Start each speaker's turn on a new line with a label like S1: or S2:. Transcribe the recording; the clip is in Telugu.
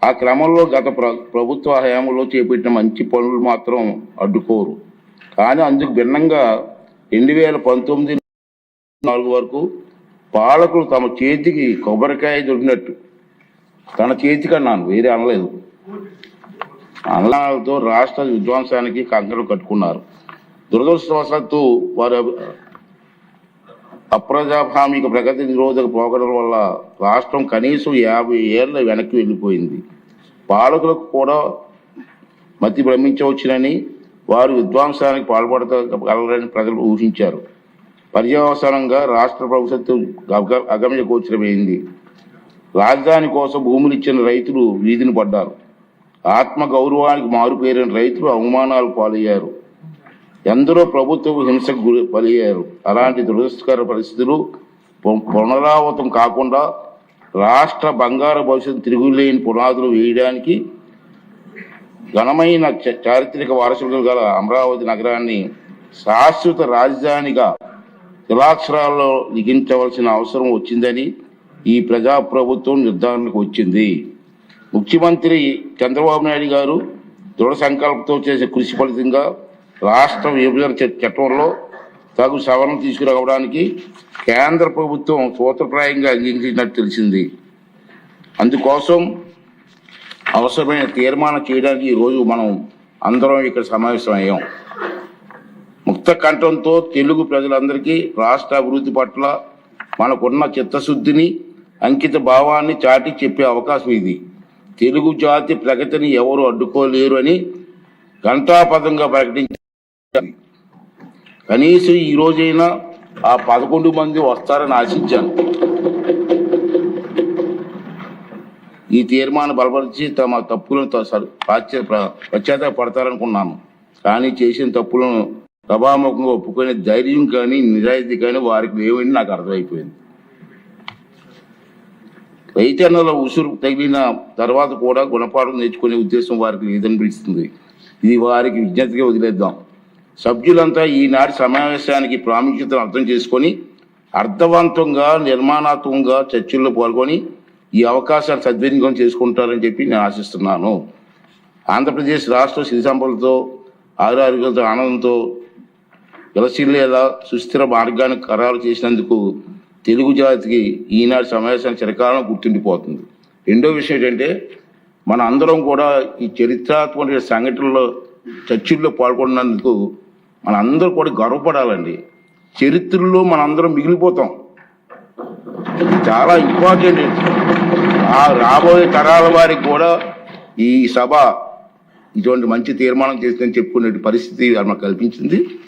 S1: ఆ క్రమంలో గత ప్రభుత్వ హయాంలో చేపట్టిన మంచి పనులు మాత్రం అడ్డుకోరు. కానీ అందుకు భిన్నంగా 2019 వరకు పాలకులు తమ చేతికి కొబ్బరికాయ దొరికినట్టు, తన చేతికి అన్నాను, వేరే అనలేదు, అన్నాలతో రాష్ట్ర విధ్వంసానికి కంకణం కట్టుకున్నారు. దురదృష్టవశాత్తు వారి అప్రజాస్వామిక ప్రగతి నిరోధక పోకడల వల్ల రాష్ట్రం కనీసం 50 ఏళ్ల వెనక్కి వెళ్ళిపోయింది. పాలకులకు కూడా మతి భ్రమించవచ్చునని, వారు విధ్వంసానికి పాల్పడగలరని ప్రజలు ఊహించారు. పర్యవసానంగా రాష్ట్ర ప్రభుత్వం అగమ్య గోచరమైంది. రాజధాని కోసం భూములు ఇచ్చిన రైతులు వీధిని పడ్డారు. ఆత్మ గౌరవానికి మారుపేరిన రైతులు అవమానాలు పాలయ్యారు. ఎందరో ప్రభుత్వ హింసకు బలయ్యారు. అలాంటి దురదృష్టకర పరిస్థితులు పునరావృతం కాకుండా రాష్ట్ర బంగారు భవిష్యత్తు తిరుగులేని పునాదులు వేయడానికి ఘనమైన చారిత్రక వారసులు గల అమరావతి నగరాన్ని శాశ్వత రాజధానిగా శిలాక్షరాల్లో లిఖించవలసిన అవసరం వచ్చిందని ఈ ప్రజాప్రభుత్వం నిర్ధారణకు వచ్చింది. ముఖ్యమంత్రి చంద్రబాబు నాయుడు గారు దృఢ సంకల్పంతో చేసే కృషి ఫలితంగా రాష్ట్ర విభజన చట్టంలో తగు సవరణ తీసుకురావడానికి కేంద్ర ప్రభుత్వం సూత్రప్రాయంగా అంగీకరించినట్టు తెలిసింది. అందుకోసం అవసరమైన తీర్మానం చేయడానికి ఈరోజు మనం అందరం ఇక్కడ సమావేశమయ్యాం. ముక్త కంఠంతో తెలుగు ప్రజలందరికీ రాష్ట్ర అభివృద్ధి పట్ల మనకున్న చిత్తశుద్ధిని, అంకిత భావాన్ని చాటి చెప్పే అవకాశం ఇది. తెలుగు జాతి ప్రగతిని ఎవరు అడ్డుకోలేరు అని ఘంటాపథంగా ప్రకటించారు. కనీసం ఈ రోజైనా ఆ 11 మంది వస్తారని ఆశించాను. ఈ తీర్మానం బలపరిచి తమ తప్పులను పశ్చాత్తాపడతారనుకున్నాను. కానీ చేసిన తప్పులను సభాముఖంగా ఒప్పుకునే ధైర్యం కానీ నిజాయితీ కానీ వారికి లేవని నాకు అర్థమైపోయింది. రైతన్నల ఉసురు తగిలిన తర్వాత కూడా గుణపాఠం నేర్చుకునే ఉద్దేశం వారికి లేదనిపిస్తుంది. ఇది వారికి విజ్ఞతగా వదిలేద్దాం. సభ్యులంతా ఈనాటి సమావేశానికి ప్రాముఖ్యతను అర్థం చేసుకొని అర్థవంతంగా, నిర్మాణాత్మకంగా చర్చల్లో పాల్గొని ఈ అవకాశాన్ని సద్వినియోగం చేసుకుంటారని చెప్పి నేను ఆశిస్తున్నాను. ఆంధ్రప్రదేశ్ రాష్ట్ర సిరి సంపదలతో, ఆరోగ్యంతో, ఆనందంతో విలసిల్లేలా సుస్థిర మార్గాన్ని ఖరారు చేసినందుకు తెలుగు జాతికి ఈనాటి సమావేశాన్ని చిరకాలం గుర్తుండిపోతుంది. రెండో విషయం ఏంటంటే, మన అందరం కూడా ఈ చరిత్రాత్మక సంఘటనలో చర్చల్లో పాల్గొన్నందుకు మన అందరూ కూడా గర్వపడాలండి. చరిత్రలో మనందరం మిగిలిపోతాం. చాలా ఇంపార్టెంట్. ఆ రాబోయే తరాల వారికి కూడా ఈ సభ ఇటువంటి మంచి తీర్మానం చేసిందని చెప్పుకునే పరిస్థితి మనకు కల్పించింది.